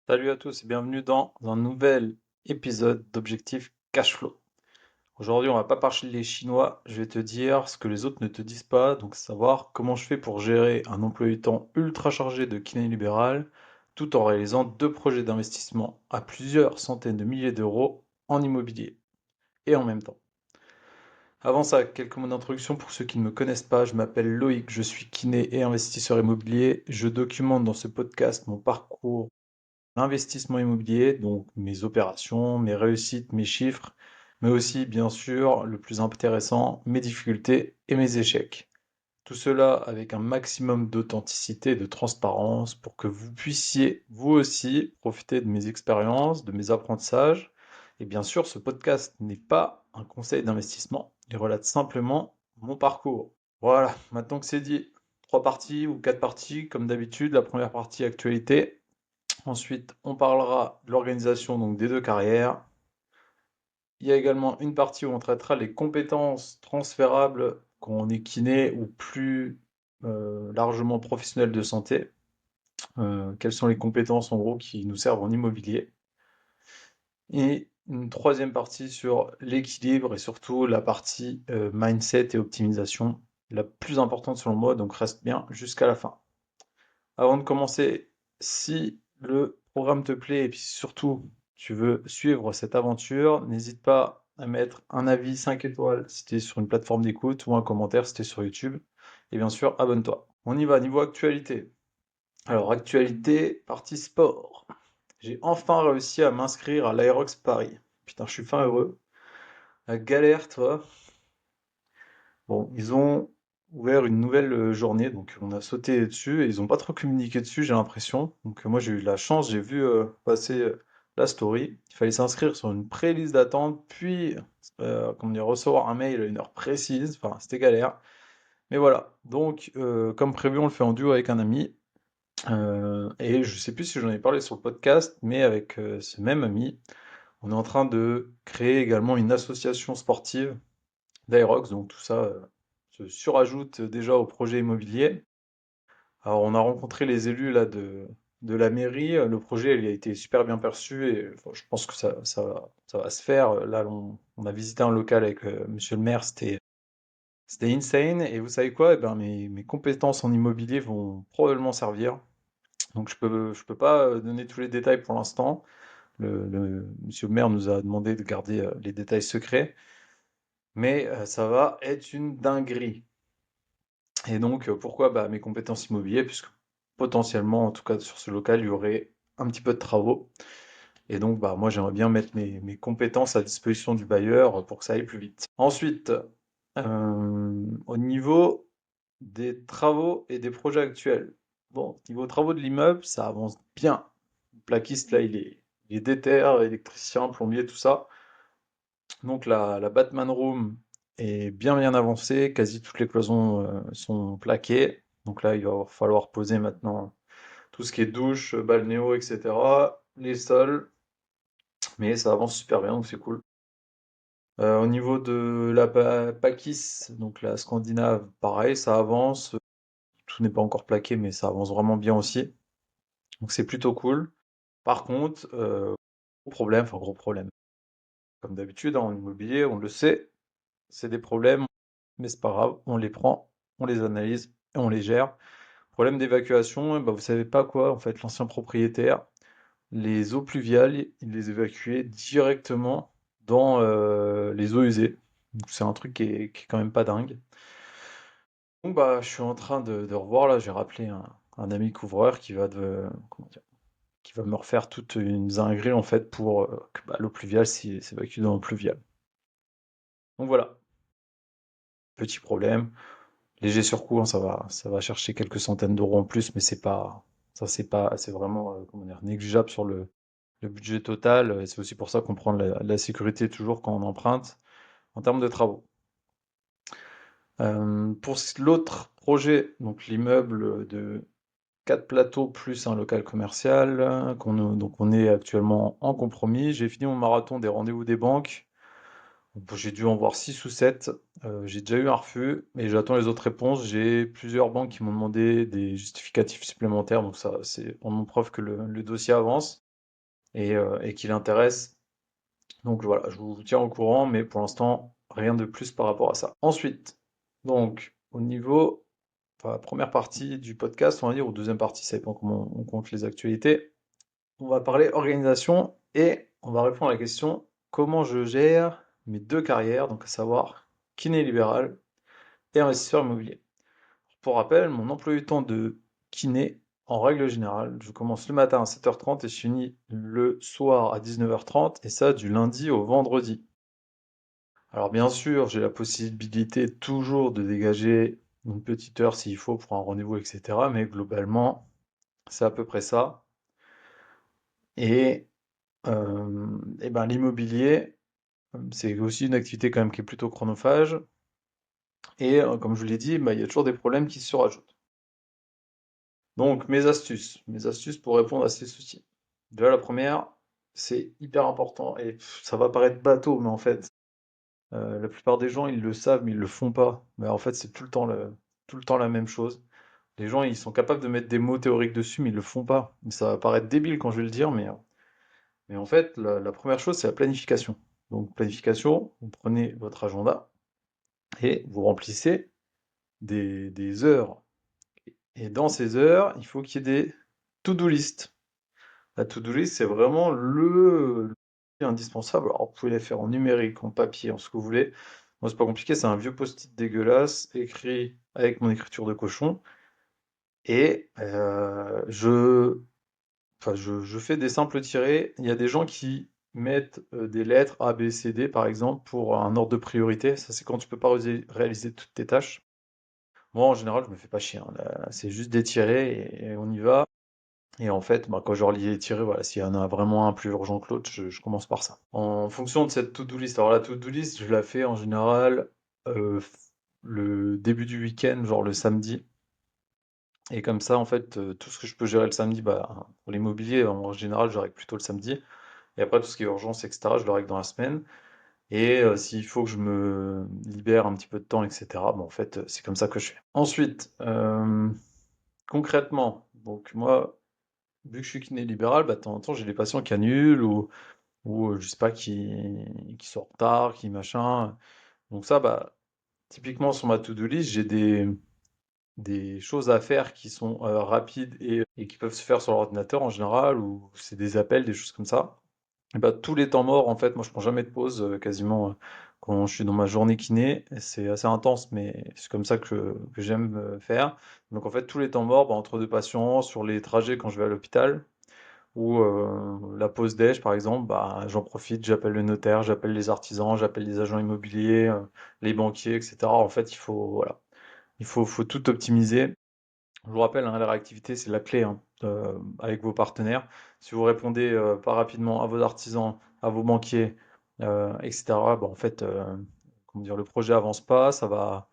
Salut à tous et bienvenue dans un nouvel épisode d'Objectif Cashflow. Aujourd'hui, on va pas parler les Chinois, je vais te dire ce que les autres ne te disent pas, donc savoir comment je fais pour gérer un emploi du temps ultra chargé de kiné libéral tout en réalisant deux projets d'investissement à plusieurs centaines de milliers d'euros en immobilier et en même temps. Avant ça, quelques mots d'introduction pour ceux qui ne me connaissent pas. Je m'appelle Loïc, je suis kiné et investisseur immobilier. Je documente dans ce podcast mon parcours l'investissement immobilier, donc mes opérations, mes réussites, mes chiffres, mais aussi, bien sûr, le plus intéressant, mes difficultés et mes échecs. Tout cela avec un maximum d'authenticité et de transparence pour que vous puissiez, vous aussi, profiter de mes expériences, de mes apprentissages. Et bien sûr, ce podcast n'est pas un conseil d'investissement, il relate simplement mon parcours. Voilà, maintenant que c'est dit, trois parties ou quatre parties, comme d'habitude. La première partie, actualité. Ensuite, on parlera de l'organisation donc des deux carrières. Il y a également une partie où on traitera les compétences transférables quand on est kiné ou plus largement professionnel de santé. Quelles sont les compétences en gros qui nous servent en immobilier. Et une troisième partie sur l'équilibre et surtout la partie mindset et optimisation, la plus importante selon moi, donc reste bien jusqu'à la fin. Avant de commencer, si le programme te plaît et puis surtout tu veux suivre cette aventure, n'hésite pas à mettre un avis 5 étoiles si tu es sur une plateforme d'écoute ou un commentaire si tu es sur YouTube. Et bien sûr, abonne-toi. On y va, niveau actualité. Alors, actualité, partie sport. J'ai enfin réussi à m'inscrire à l'Aerox Paris. Putain, je suis fin heureux. La galère, toi. Bon, ils ont ouvert une nouvelle journée, donc on a sauté dessus et ils ont pas trop communiqué dessus, j'ai l'impression. Donc moi j'ai eu la chance, j'ai vu passer la story. Il fallait s'inscrire sur une pré-liste d'attente, puis comment dire, recevoir un mail à une heure précise. Enfin, c'était galère. Mais voilà. Donc comme prévu, on le fait en duo avec un ami. Et je sais plus si j'en ai parlé sur le podcast, mais avec ce même ami, on est en train de créer également une association sportive d'Aerox, donc tout ça se surajoute déjà au projet immobilier. Alors on a rencontré les élus là de la mairie, le projet il a été super bien perçu et enfin, je pense que ça va se faire. Là on a visité un local avec monsieur le maire, c'était insane et vous savez quoi? Eh ben, mes compétences en immobilier vont probablement servir. Donc je peux pas donner tous les détails pour l'instant. Monsieur le maire nous a demandé de garder les détails secrets, mais ça va être une dinguerie. Et donc, pourquoi? Bah, mes compétences immobilières, puisque potentiellement, en tout cas sur ce local, il y aurait un petit peu de travaux. Et donc, bah, moi, j'aimerais bien mettre mes compétences à disposition du bailleur pour que ça aille plus vite. Ensuite, au niveau des travaux et des projets actuels. Bon, niveau travaux de l'immeuble, ça avance bien. Le plaquiste, là, il est déter, électricien, plombier, tout ça. Donc la Batman Room est bien bien avancée, quasi toutes les cloisons sont plaquées. Donc là, il va falloir poser maintenant tout ce qui est douche, balnéo, etc. Les sols, mais ça avance super bien, donc c'est cool. Au niveau de la Pakis, donc la Scandinave, pareil, ça avance. Tout n'est pas encore plaqué, mais ça avance vraiment bien aussi. Donc c'est plutôt cool. Par contre, gros problème, enfin gros problème. Comme d'habitude, hein, en immobilier, on le sait, c'est des problèmes, mais c'est pas grave, on les prend, on les analyse et on les gère. Problème d'évacuation, bah, vous savez pas quoi, en fait, l'ancien propriétaire, les eaux pluviales, il les évacuait directement dans les eaux usées. Donc c'est un truc qui est quand même pas dingue. Donc bah je suis en train de revoir là, j'ai rappelé un ami couvreur qui va comment dire, qui va me refaire toute une dinguerie en fait pour que bah, l'eau pluviale s'évacue dans l'eau pluviale. Donc voilà, petit problème. Léger surcoût, hein, ça va chercher quelques centaines d'euros en plus, mais c'est vraiment, comment dire, négligeable sur le budget total. Et c'est aussi pour ça qu'on prend la sécurité toujours quand on emprunte en termes de travaux. Pour l'autre projet, donc l'immeuble de 4 plateaux plus un local commercial, donc on est actuellement en compromis. J'ai fini mon marathon des rendez-vous des banques. Bon, j'ai dû en voir 6 ou 7. J'ai déjà eu un refus, mais j'attends les autres réponses. J'ai plusieurs banques qui m'ont demandé des justificatifs supplémentaires, donc ça, c'est pour mon preuve que le dossier avance. et qui l'intéresse. Donc voilà, je vous tiens au courant, mais pour l'instant, rien de plus par rapport à ça. Ensuite, donc, au niveau, enfin, la première partie du podcast, on va dire, ou deuxième partie, ça dépend comment on compte les actualités, on va parler organisation et on va répondre à la question comment je gère mes deux carrières, donc à savoir kiné libéral et investisseur immobilier. Pour rappel, mon emploi du temps de kiné, en règle générale, je commence le matin à 7h30 et je finis le soir à 19h30, et ça du lundi au vendredi. Alors bien sûr, j'ai la possibilité toujours de dégager une petite heure s'il faut pour un rendez-vous, etc. Mais globalement, c'est à peu près ça. Et, et ben, l'immobilier, c'est aussi une activité quand même qui est plutôt chronophage. Et comme je vous l'ai dit, bah, il y a toujours des problèmes qui se rajoutent. Donc mes astuces pour répondre à ces soucis. Déjà la première, c'est hyper important et ça va paraître bateau, mais en fait, la plupart des gens ils le savent mais ils le font pas. Mais en fait, c'est tout le temps la même chose. Les gens ils sont capables de mettre des mots théoriques dessus, mais ils le font pas. Et ça va paraître débile quand je vais le dire, mais en fait, la première chose c'est la planification. Donc planification, vous prenez votre agenda et vous remplissez des heures. Et dans ces heures, il faut qu'il y ait des to-do list. La to-do list, c'est vraiment le indispensable. Alors, vous pouvez les faire en numérique, en papier, en ce que vous voulez. Moi, c'est pas compliqué, c'est un vieux post-it dégueulasse, écrit avec mon écriture de cochon. Et je fais des simples tirés. Il y a des gens qui mettent des lettres A, B, C, D, par exemple, pour un ordre de priorité. Ça, c'est quand tu peux pas réaliser toutes tes tâches. Moi, en général, je me fais pas chier, hein. Là, c'est juste des tirés et on y va. Et en fait, bah, quand je relis les tirés, voilà, s'il y en a vraiment un plus urgent que l'autre, je commence par ça. En fonction de cette to-do list, alors la to-do list, je la fais en général le début du week-end, genre le samedi. Et comme ça, en fait, tout ce que je peux gérer le samedi, bah, pour l'immobilier, en général, je règle plutôt le samedi. Et après, tout ce qui est urgence, etc., je le règle dans la semaine. Et s'il faut que je me libère un petit peu de temps, etc., bon, en fait, c'est comme ça que je fais. Ensuite, concrètement, donc moi, vu que je suis kiné libéral, bah, de temps en temps, j'ai des patients qui annulent ou je sais pas, qui sont en retard, qui machin. Donc ça, bah, typiquement sur ma to-do list, j'ai des choses à faire qui sont rapides et qui peuvent se faire sur l'ordinateur en général, ou c'est des appels, des choses comme ça. Et bah, tous les temps morts, en fait, moi je prends jamais de pause quasiment quand je suis dans ma journée kiné. C'est assez intense, mais c'est comme ça que j'aime faire. Donc en fait, tous les temps morts, bah, entre deux patients, sur les trajets quand je vais à l'hôpital, ou la pause déj, par exemple, bah, j'en profite, j'appelle le notaire, j'appelle les artisans, j'appelle les agents immobiliers, les banquiers, etc. En fait, voilà, faut tout optimiser. Je vous rappelle, hein, la réactivité, c'est la clé, hein, avec vos partenaires. Si vous répondez pas rapidement à vos artisans, à vos banquiers, etc., bah, en fait, comment dire, le projet avance pas, ça va,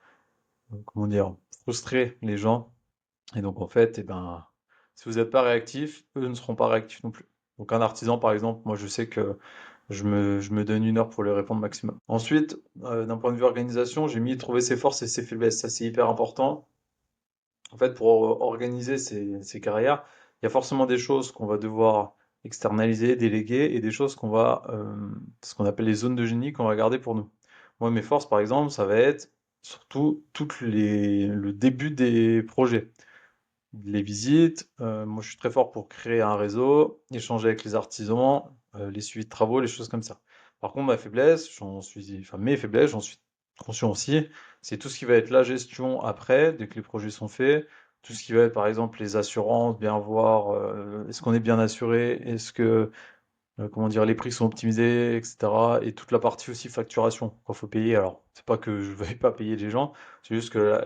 comment dire, frustrer les gens. Et donc, en fait, eh ben, si vous n'êtes pas réactif, eux ne seront pas réactifs non plus. Donc, un artisan, par exemple, moi, je sais que je me donne 1 heure pour lui répondre maximum. Ensuite, d'un point de vue organisation, j'ai mis trouver ses forces et ses faiblesses. Ça, c'est hyper important. En fait, pour organiser ses carrières, il y a forcément des choses qu'on va devoir externaliser, déléguer, et des choses ce qu'on appelle les zones de génie qu'on va garder pour nous. Moi, mes forces, par exemple, ça va être surtout le début des projets, les visites. Moi, je suis très fort pour créer un réseau, échanger avec les artisans, les suivis de travaux, les choses comme ça. Par contre, mes faiblesses, j'en suis conscient aussi, c'est tout ce qui va être la gestion après, dès que les projets sont faits, tout ce qui va être, par exemple, les assurances, bien voir, est-ce qu'on est bien assuré, est-ce que comment dire, les prix sont optimisés, etc. Et toute la partie aussi facturation, quand faut payer. Alors, c'est pas que je ne vais pas payer les gens, c'est juste que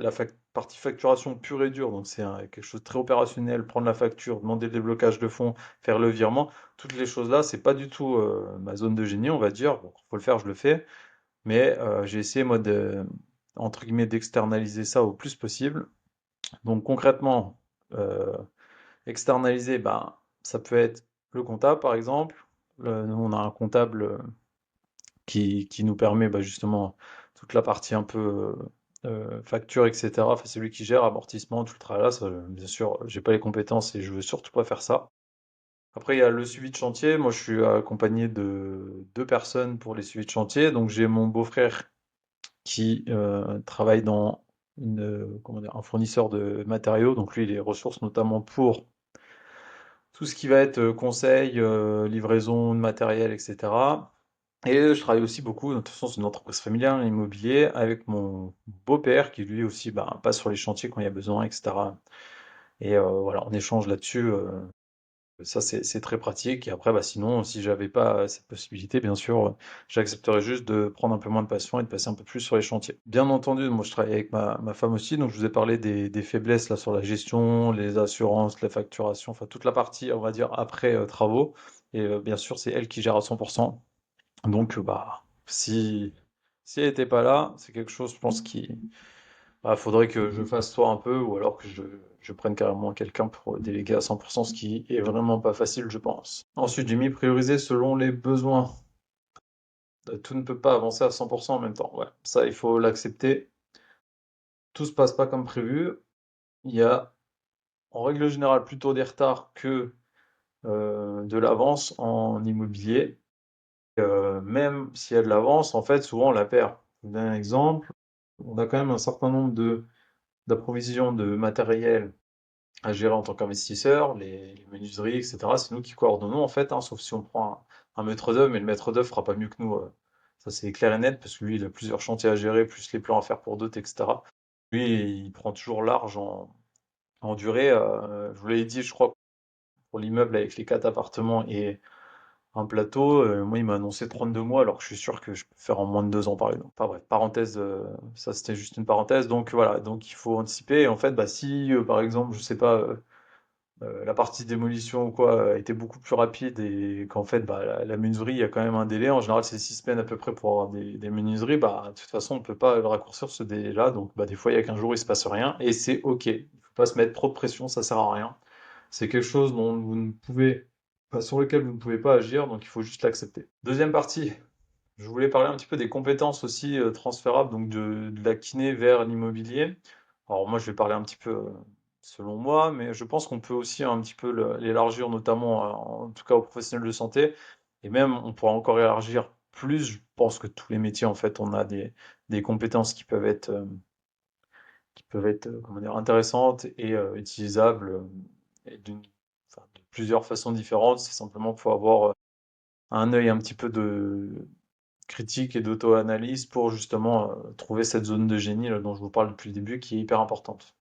partie facturation pure et dure, donc c'est quelque chose de très opérationnel, prendre la facture, demander le déblocage de fonds, faire le virement, toutes les choses-là, c'est pas du tout ma zone de génie, on va dire. Bon, faut le faire, je le fais, mais j'ai essayé, moi, entre guillemets, d'externaliser ça au plus possible. Donc, concrètement, euh, externaliser, ben, ça peut être le comptable, par exemple. Nous, on a un comptable qui nous permet bah, justement toute la partie un peu facture, etc. Enfin, c'est lui qui gère amortissement, tout le tralala. Ça, bien sûr, j'ai pas les compétences et je veux surtout pas faire ça. Après, il y a le suivi de chantier. Moi, je suis accompagné de deux personnes pour les suivis de chantier. Donc, j'ai mon beau-frère qui travaille dans comment dire, un fournisseur de matériaux. Donc, lui, il est ressources notamment pour tout ce qui va être conseil, livraison de matériel, etc. Et je travaille aussi beaucoup, de toute façon, c'est une entreprise familiale, immobilier, avec mon beau-père qui lui aussi bah, passe sur les chantiers quand il y a besoin, etc. Et voilà, on échange là-dessus. Ça, c'est très pratique. Et après, bah, sinon, si j'avais pas cette possibilité, bien sûr, j'accepterais juste de prendre un peu moins de passion et de passer un peu plus sur les chantiers. Bien entendu, moi, je travaille avec ma femme aussi, donc je vous ai parlé des faiblesses là sur la gestion, les assurances, la facturation, enfin toute la partie, on va dire, après travaux. Et bien sûr, c'est elle qui gère à 100%. Donc, bah, si elle n'était pas là, c'est quelque chose, je pense, qui, bah, faudrait que je fasse soit un peu, ou alors que je prenne carrément quelqu'un pour déléguer à 100%, ce qui est vraiment pas facile, je pense. Ensuite, j'ai mis prioriser selon les besoins. Tout ne peut pas avancer à 100% en même temps. Ouais, ça, il faut l'accepter. Tout se passe pas comme prévu. Il y a, en règle générale, plutôt des retards que de l'avance en immobilier. Même s'il y a de l'avance, en fait, souvent on la perd. Je vous donne un exemple. On a quand même un certain nombre d'approvisions de matériel à gérer en tant qu'investisseur, les menuiseries, etc. C'est nous qui coordonnons en fait, hein, sauf si on prend un maître d'œuvre, mais le maître d'œuvre fera pas mieux que nous. Ça c'est clair et net, parce que lui il a plusieurs chantiers à gérer, plus les plans à faire pour d'autres, etc. Lui il prend toujours large en durée. Je vous l'avais dit, je crois, pour l'immeuble avec les quatre appartements et un plateau, moi il m'a annoncé 32 mois, alors que je suis sûr que je peux faire en moins de 2 ans par exemple. Enfin bref, parenthèse, ça c'était juste une parenthèse. Donc voilà, donc il faut anticiper. Et en fait, bah, si par exemple, je sais pas, la partie démolition ou quoi était beaucoup plus rapide et qu'en fait bah, la menuiserie, il y a quand même un délai. En général, c'est 6 semaines à peu près pour avoir des menuiseries. Bah, de toute façon, on ne peut pas le raccourcir ce délai-là. Donc bah, des fois, il y a 15 jours, il se passe rien et c'est OK. Il ne faut pas se mettre trop de pression, ça sert à rien. C'est quelque chose dont vous ne pouvez, enfin, sur lequel vous ne pouvez pas agir, donc il faut juste l'accepter. Deuxième partie, je voulais parler un petit peu des compétences aussi transférables, donc de la kiné vers l'immobilier. Alors moi, je vais parler un petit peu selon moi, mais je pense qu'on peut aussi un petit peu l'élargir, notamment en tout cas aux professionnels de santé, et même on pourra encore élargir plus. Je pense que tous les métiers, en fait, on a des compétences qui peuvent être comment dire, intéressantes et utilisables et enfin, de plusieurs façons différentes. C'est simplement qu'il faut avoir un œil un petit peu de critique et d'auto-analyse pour justement trouver cette zone de génie là, dont je vous parle depuis le début, qui est hyper importante.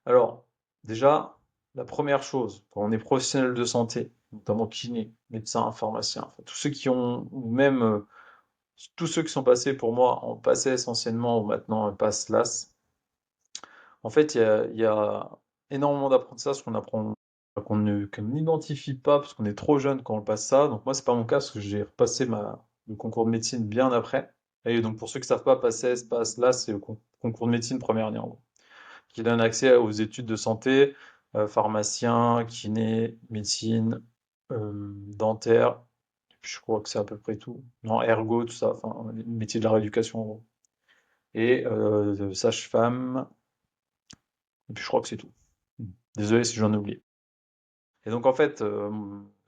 Alors, déjà, la première chose, quand on est professionnel de santé, notamment kiné, médecin, pharmacien, enfin, tous ceux qui ont, ou même tous ceux qui sont passés pour moi en passé anciennement ou maintenant passent LAS, en fait, il y a énormément d'apprentissage qu'on apprend, qu'on n'identifie pas parce qu'on est trop jeune quand on passe ça. Donc moi, c'est pas mon cas parce que j'ai repassé le concours de médecine bien après. Et donc pour ceux qui savent pas, passer, passe là, c'est le concours de médecine première année en gros, qui donne accès aux études de santé, pharmacien, kiné, médecine, dentaire. Et puis je crois que c'est à peu près tout. Non, ergo, tout ça, enfin, les métiers de la rééducation en gros. Et sage-femme, et puis je crois que c'est tout. Désolé si j'en ai oublié. Et donc en fait,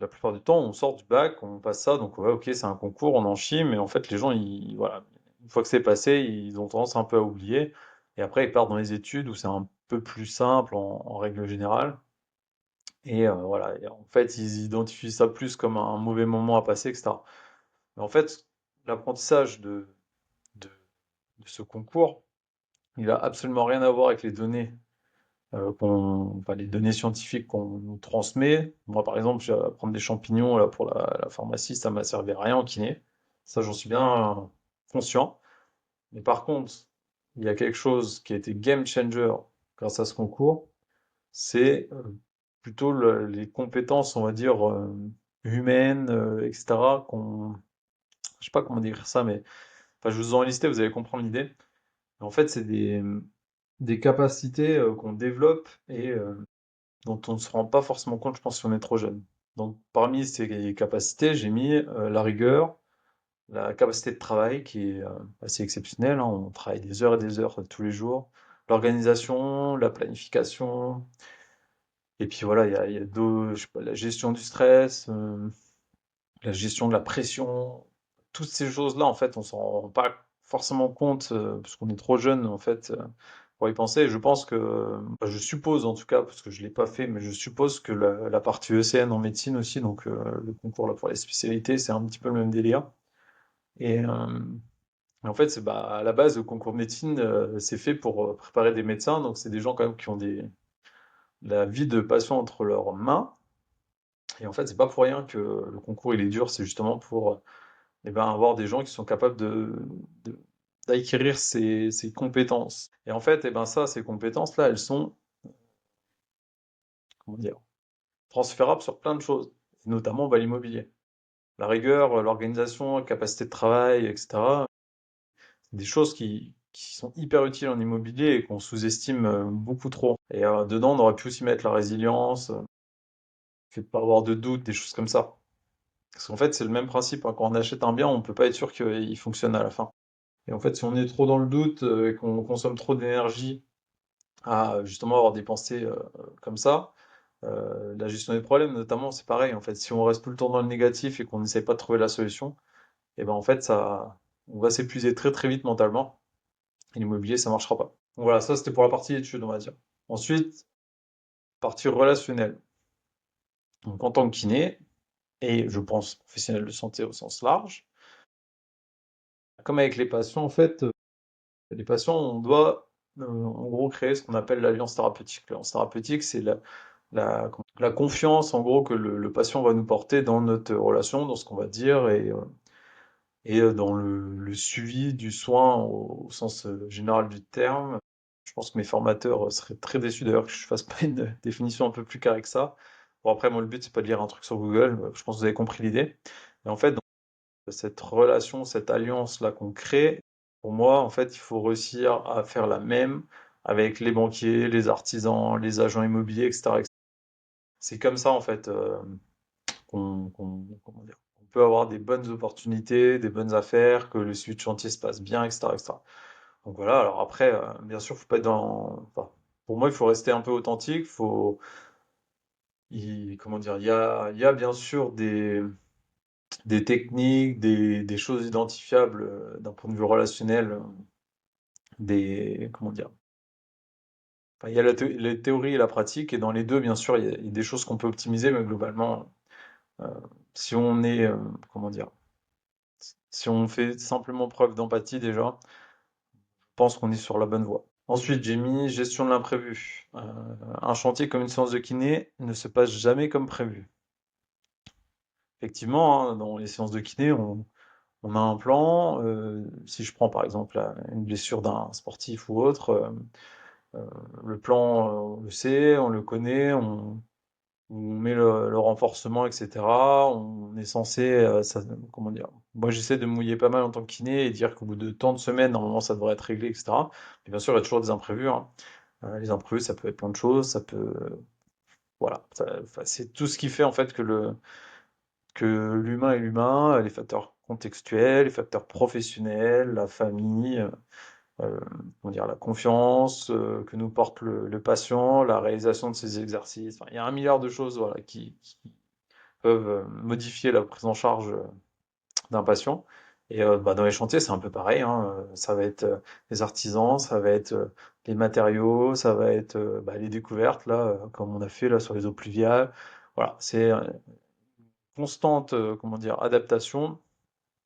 la plupart du temps, on sort du bac, on passe ça, donc ouais, ok, c'est un concours, on en chie, mais en fait, les gens, voilà, une fois que c'est passé, ils ont tendance un peu à oublier. Et après, ils partent dans les études où c'est un peu plus simple en règle générale. Et voilà, et en fait, ils identifient ça plus comme un mauvais moment à passer, etc. Mais en fait, l'apprentissage de, de ce concours, il a absolument rien à voir avec les données enfin, les données scientifiques qu'on nous transmet. Moi, par exemple, j'ai à prendre des champignons là, pour la pharmacie, ça m'a servi à rien en kiné. Ça, j'en suis bien conscient. Mais par contre, il y a quelque chose qui a été game changer grâce à ce concours, c'est plutôt les compétences, on va dire, humaines, etc. Je sais pas comment décrire ça, mais enfin, je vous en listais, vous allez comprendre l'idée. En fait, c'est des capacités qu'on développe et dont on ne se rend pas forcément compte, je pense, si on est trop jeune. Donc, parmi ces capacités, j'ai mis la rigueur, la capacité de travail qui est assez exceptionnelle, hein. On travaille des heures et des heures tous les jours. L'organisation, la planification, Et puis voilà, il y a je sais pas, la gestion du stress, la gestion de la pression, toutes ces choses-là, en fait, on s'en rend pas forcément compte parce qu'on est trop jeune, en fait, pour y penser. Et je pense que, bah, je suppose en tout cas, parce que je l'ai pas fait, mais je suppose que la partie ECN en médecine aussi, donc le concours là pour les spécialités, c'est un petit peu le même délire. Et, en fait, c'est bah, à la base, le concours de médecine, c'est fait pour préparer des médecins, donc c'est des gens quand même qui ont la vie de patient entre leurs mains. Et en fait, c'est pas pour rien que le concours il est dur, c'est justement pour eh ben, avoir des gens qui sont capables de- d'acquérir ces compétences. Et en fait, eh ben, ces compétences-là, elles sont, comment dire, transférables sur plein de choses, et notamment bah, l'immobilier. La rigueur, l'organisation, la capacité de travail, etc. C'est des choses qui sont hyper utiles en immobilier et qu'on sous-estime beaucoup trop. Et dedans, on aurait pu aussi mettre la résilience, le fait de pas avoir de doute, des choses comme ça. Parce qu'en fait, c'est le même principe, hein. Quand on achète un bien, on peut pas être sûr qu'il fonctionne à la fin. Et en fait, si on est trop dans le doute et qu'on consomme trop d'énergie à justement avoir des pensées comme ça, la gestion des problèmes notamment, c'est pareil. En fait, si on reste tout le temps dans le négatif et qu'on n'essaie pas de trouver la solution, et ben en fait, on va s'épuiser très très vite mentalement. Et l'immobilier, ça marchera pas. Donc voilà, ça c'était pour la partie études, on va dire. Ensuite, partie relationnelle. Donc en tant que kiné, et je pense professionnel de santé au sens large, comme avec les patients, en fait, les patients, on doit en gros créer ce qu'on appelle l'alliance thérapeutique. L'alliance thérapeutique, c'est la confiance en gros que le patient va nous porter dans notre relation, dans ce qu'on va dire et dans le suivi du soin au sens général du terme. Je pense que mes formateurs seraient très déçus d'ailleurs que je fasse pas une définition un peu plus carrée que ça. Bon après, moi le but c'est pas de lire un truc sur Google, je pense que vous avez compris l'idée. Et en fait, cette relation, cette alliance-là qu'on crée, pour moi, en fait, il faut réussir à faire la même avec les banquiers, les artisans, les agents immobiliers, etc. etc. C'est comme ça, en fait, comment dire, on peut avoir des bonnes opportunités, des bonnes affaires, que le suivi de chantier se passe bien, etc., etc. Donc voilà, alors après, bien sûr, faut pas être enfin, pour moi, il faut rester un peu authentique, comment dire, il y a bien sûr des techniques, des choses identifiables d'un point de vue relationnel, comment dire, enfin, il y a la théorie et la pratique, et dans les deux, bien sûr, il y a des choses qu'on peut optimiser, mais globalement, euh, si on est, comment dire, si on fait simplement preuve d'empathie déjà, je pense qu'on est sur la bonne voie. Ensuite, j'ai mis gestion de l'imprévu. Un chantier comme une séance de kiné ne se passe jamais comme prévu. Effectivement, hein, dans les séances de kiné, on a un plan. Si je prends par exemple une blessure d'un sportif ou autre, le plan, on le sait, on le connaît, on met le renforcement, etc. On est censé, comment dire, moi j'essaie de me mouiller pas mal en tant que kiné et dire qu'au bout de tant de semaines, normalement ça devrait être réglé, etc. Mais bien sûr, il y a toujours des imprévus, hein. Les imprévus, ça peut être plein de choses, ça peut, voilà, enfin, c'est tout ce qui fait en fait que l'humain est l'humain, les facteurs contextuels, les facteurs professionnels, la famille, euh, comment dire, la confiance que nous porte le patient, la réalisation de ses exercices. Enfin, il y a un milliard de choses voilà, qui peuvent modifier la prise en charge d'un patient. Et bah, dans les chantiers, c'est un peu pareil, hein. Ça va être les artisans, ça va être les matériaux, ça va être bah, les découvertes, là, comme on a fait là sur les eaux pluviales. Voilà, c'est constante, comment dire, adaptation.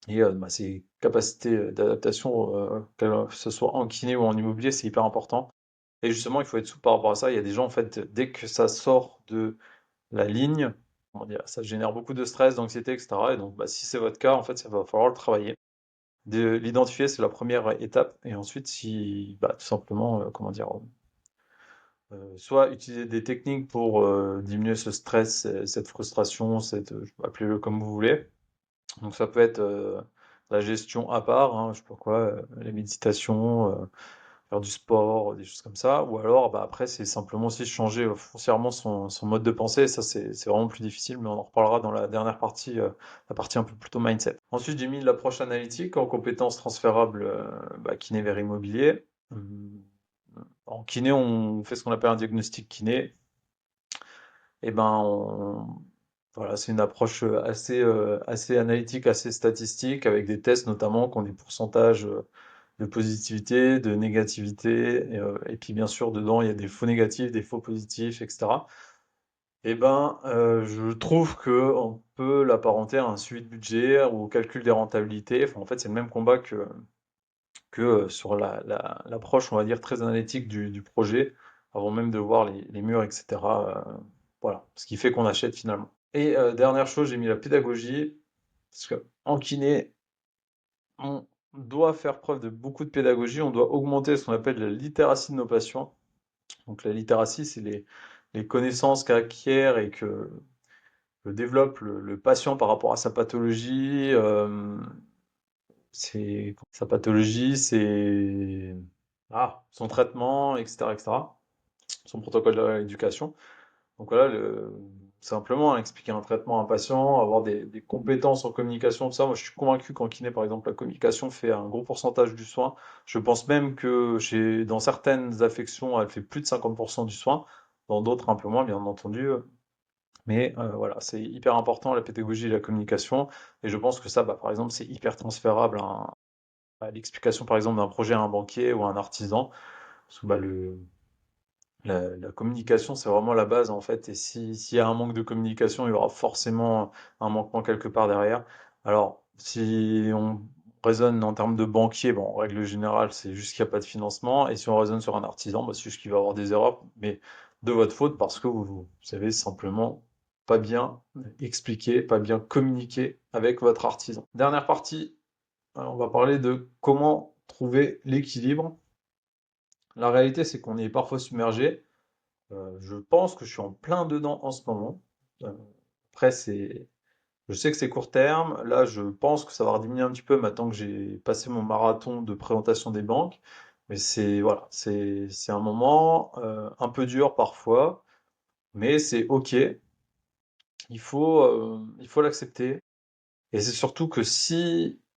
Et bah, ces capacités d'adaptation, que ce soit en kiné ou en immobilier, c'est hyper important. Et justement, il faut être souple par rapport à ça. Il y a des gens, en fait, dès que ça sort de la ligne, comment dire, ça génère beaucoup de stress, d'anxiété, etc. Et donc, bah, si c'est votre cas, en fait, ça va falloir le travailler. De l'identifier, c'est la première étape. Et ensuite, si, bah, tout simplement, comment dire, soit utiliser des techniques pour diminuer ce stress, cette frustration, appelez-le comme vous voulez. Donc ça peut être la gestion à part, hein, je sais pas quoi, la méditation, faire du sport, des choses comme ça. Ou alors, bah, après, c'est simplement aussi changer foncièrement son mode de pensée. Ça, c'est vraiment plus difficile, mais on en reparlera dans la dernière partie, la partie un peu plutôt mindset. Ensuite, j'ai mis l'approche analytique en compétences transférables bah, kiné vers immobilier. Hum, En kiné, on fait ce qu'on appelle un diagnostic kiné. et ben voilà, c'est une approche assez analytique, assez statistique, avec des tests notamment qui ont des pourcentages de positivité, de négativité, et puis bien sûr dedans il y a des faux négatifs, des faux positifs, etc. Et ben, je trouve que on peut l'apparenter à un suivi de budget ou au calcul des rentabilités. Enfin, en fait, c'est le même combat que sur l'approche, on va dire, très analytique du projet, avant même de voir les murs, etc. Voilà, ce qui fait qu'on achète finalement. Et dernière chose, j'ai mis la pédagogie, parce que en kiné, on doit faire preuve de beaucoup de pédagogie, on doit augmenter ce qu'on appelle la littératie de nos patients. Donc la littératie, c'est les connaissances qu'acquiert et que développe le patient par rapport à sa pathologie, sa pathologie, son traitement, etc., etc., son protocole de rééducation. Donc voilà, simplement expliquer un traitement à un patient, avoir des compétences en communication, tout ça. Moi, je suis convaincu qu'en kiné, par exemple, la communication fait un gros pourcentage du soin. Je pense même que dans certaines affections, elle fait plus de 50% du soin, dans d'autres un peu moins, bien entendu. Mais voilà, c'est hyper important la pédagogie et la communication. Et je pense que ça, bah, par exemple, c'est hyper transférable à l'explication, par exemple, d'un projet à un banquier ou à un artisan. Parce que bah, la communication, c'est vraiment la base, en fait. Et s'il y a un manque de communication, il y aura forcément un manquement quelque part derrière. Alors, si on raisonne en termes de banquier, bon, en règle générale, c'est juste qu'il n'y a pas de financement. Et si on raisonne sur un artisan, bah, c'est juste qu'il va avoir des erreurs, mais de votre faute, parce que vous savez simplement pas bien expliquer, pas bien communiquer avec votre artisan. Dernière partie, on va parler de comment trouver l'équilibre. La réalité, c'est qu'on est parfois submergé. Je pense que je suis en plein dedans en ce moment. Euh, Après, je sais que c'est court terme. Là, je pense que ça va rediminuer un petit peu maintenant que j'ai passé mon marathon de présentation des banques. Mais voilà, c'est un moment un peu dur parfois, mais c'est OK. Il faut l'accepter. Et c'est surtout que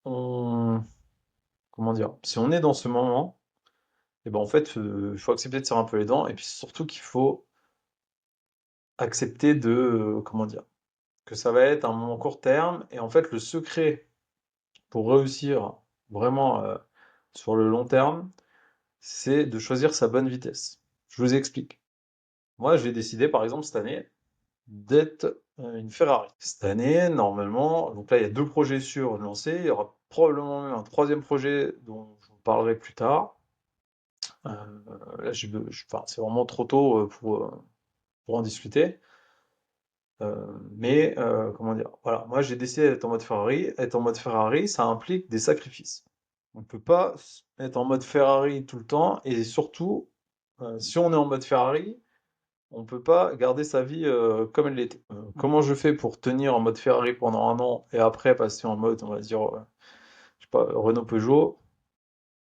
comment dire, si on est dans ce moment, et ben en fait, il faut accepter de serrer un peu les dents. Et puis surtout qu'il faut accepter comment dire, que ça va être un moment court terme. Et en fait, le secret pour réussir vraiment sur le long terme, c'est de choisir sa bonne vitesse. Je vous explique. Moi, j'ai décidé, par exemple, cette année, d'être une Ferrari. Cette année, normalement, donc là, il y a deux projets sûrs lancés. Il y aura probablement même un troisième projet dont je vous parlerai plus tard. Euh, Là, enfin, c'est vraiment trop tôt pour en discuter. Mais comment dire, voilà, moi j'ai décidé d'être en mode Ferrari. Être en mode Ferrari, ça implique des sacrifices. On ne peut pas être en mode Ferrari tout le temps, et surtout, si on est en mode Ferrari, on ne peut pas garder sa vie comme elle l'était. Comment je fais pour tenir en mode Ferrari pendant un an et après passer en mode, on va dire, je sais pas, Renault Peugeot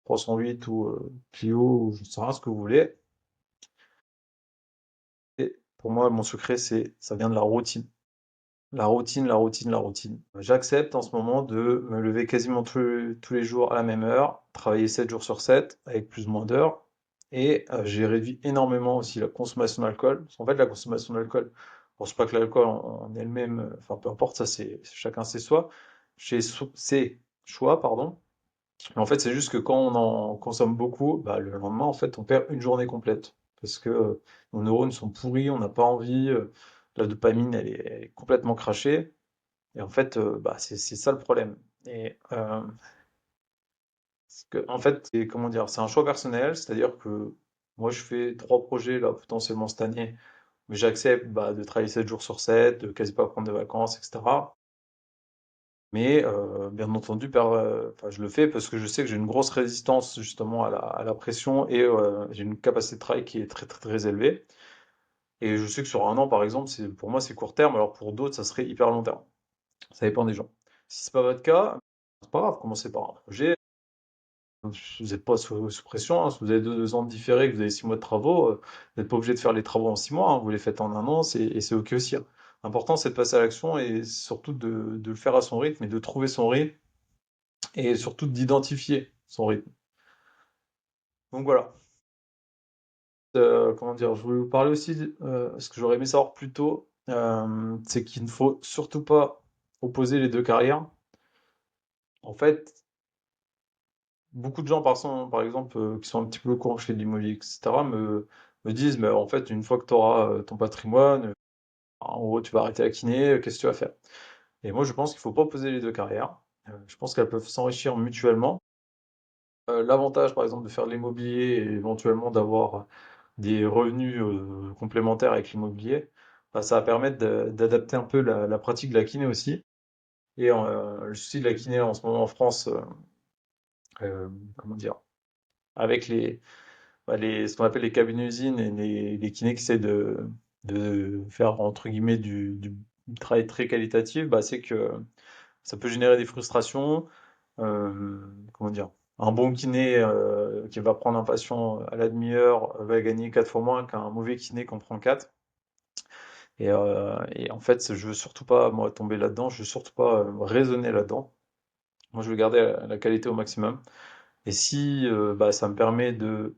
308 ou Clio, ou je sais rien ce que vous voulez. Et pour moi, mon secret, ça vient de la routine. La routine, la routine, la routine. J'accepte en ce moment de me lever quasiment tous les jours à la même heure, travailler 7 jours sur 7 avec plus ou moins d'heures. Et j'ai réduit énormément aussi la consommation d'alcool. Parce qu'en fait, la consommation d'alcool, bon, c'est pas que l'alcool en elle-même, enfin peu importe, ça c'est chacun ses choix, pardon. Mais en fait, c'est juste que quand on en consomme beaucoup, bah, le lendemain, en fait, on perd une journée complète. Parce que nos neurones sont pourris, on n'a pas envie, la dopamine, elle est complètement crachée. Et en fait, bah, c'est ça le problème. Et en fait, comment dire, c'est un choix personnel, c'est-à-dire que moi, je fais trois projets là potentiellement cette année, mais j'accepte bah, de travailler 7 jours sur 7, de quasi pas prendre de vacances, etc. Mais bien entendu, enfin, je le fais parce que je sais que j'ai une grosse résistance justement à la pression, et j'ai une capacité de travail qui est très très très élevée. Et je sais que sur un an, par exemple, pour moi c'est court terme, alors pour d'autres, ça serait hyper long terme. Ça dépend des gens. Si c'est pas votre cas, c'est pas grave, commencez par un projet. Vous n'êtes pas sous pression, hein. Si vous avez 2 ans de différé, que vous avez 6 mois de travaux, vous n'êtes pas obligé de faire les travaux en 6 mois, hein. Vous les faites en un an, et c'est OK aussi, hein. L'important, c'est de passer à l'action, et surtout de le faire à son rythme, et de trouver son rythme, et surtout d'identifier son rythme. Donc voilà. Comment dire, je voulais vous parler aussi, ce que j'aurais aimé savoir plus tôt. c'est qu'il ne faut surtout pas opposer les deux carrières. En fait, beaucoup de gens, par exemple, qui sont un petit peu au courant que je fais de l'immobilier, etc., me disent, mais en fait, une fois que tu auras ton patrimoine, en gros, tu vas arrêter la kiné, qu'est-ce que tu vas faire? Et moi, je pense qu'il faut pas opposer les deux carrières. Je pense qu'elles peuvent s'enrichir mutuellement. L'avantage, par exemple, de faire de l'immobilier et éventuellement d'avoir des revenus complémentaires avec l'immobilier, bah, ça va permettre d'adapter un peu la pratique de la kiné aussi. Et le souci de la kiné en ce moment en France, euh, comment dire, avec ce qu'on appelle les cabines usines et les kinés qui essaient de faire entre guillemets du travail très qualitatif, bah, c'est que ça peut générer des frustrations. Comment dire? Un bon kiné qui va prendre un patient à la demi-heure va gagner 4 fois moins qu'un mauvais kiné qu'on prend 4. Et en fait, je veux surtout pas moi tomber là-dedans, je veux surtout pas raisonner là-dedans. Moi, je veux garder la qualité au maximum. Et si bah, ça me permet de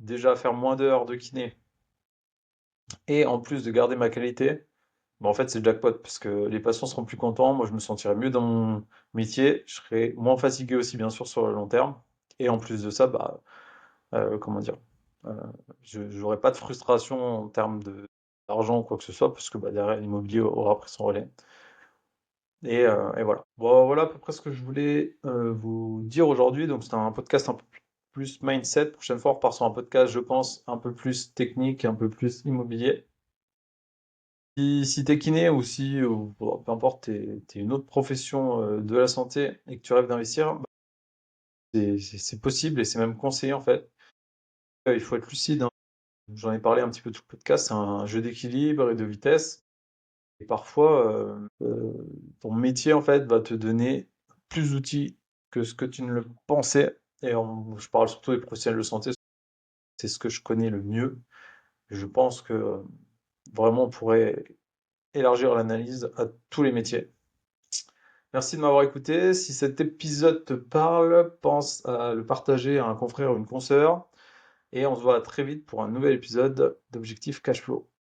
déjà faire moins d'heures de kiné et en plus de garder ma qualité, bah, en fait, c'est le jackpot parce que les patients seront plus contents, moi je me sentirai mieux dans mon métier, je serai moins fatigué aussi bien sûr sur le long terme. Et en plus de ça, bah, comment dire, euh, je n'aurai pas de frustration en termes d'argent ou quoi que ce soit parce que bah, derrière l'immobilier aura pris son relais. Et voilà. Bon, voilà à peu près ce que je voulais vous dire aujourd'hui. Donc c'était un podcast un peu plus mindset. Prochaine fois, on repart sur un podcast, je pense, un peu plus technique, un peu plus immobilier. Si t'es kiné ou si, bon, peu importe, t'es une autre profession de la santé et que tu rêves d'investir, bah, c'est possible et c'est même conseillé en fait. Il faut être lucide, hein. J'en ai parlé un petit peu tout le podcast, c'est un jeu d'équilibre et de vitesse. Et parfois, ton métier en fait va te donner plus d'outils que ce que tu ne le pensais. Je parle surtout des professionnels de santé, c'est ce que je connais le mieux. Et je pense que vraiment on pourrait élargir l'analyse à tous les métiers. Merci de m'avoir écouté. Si cet épisode te parle, pense à le partager à un confrère ou une consoeur. Et on se voit très vite pour un nouvel épisode d'Objectif Cashflow.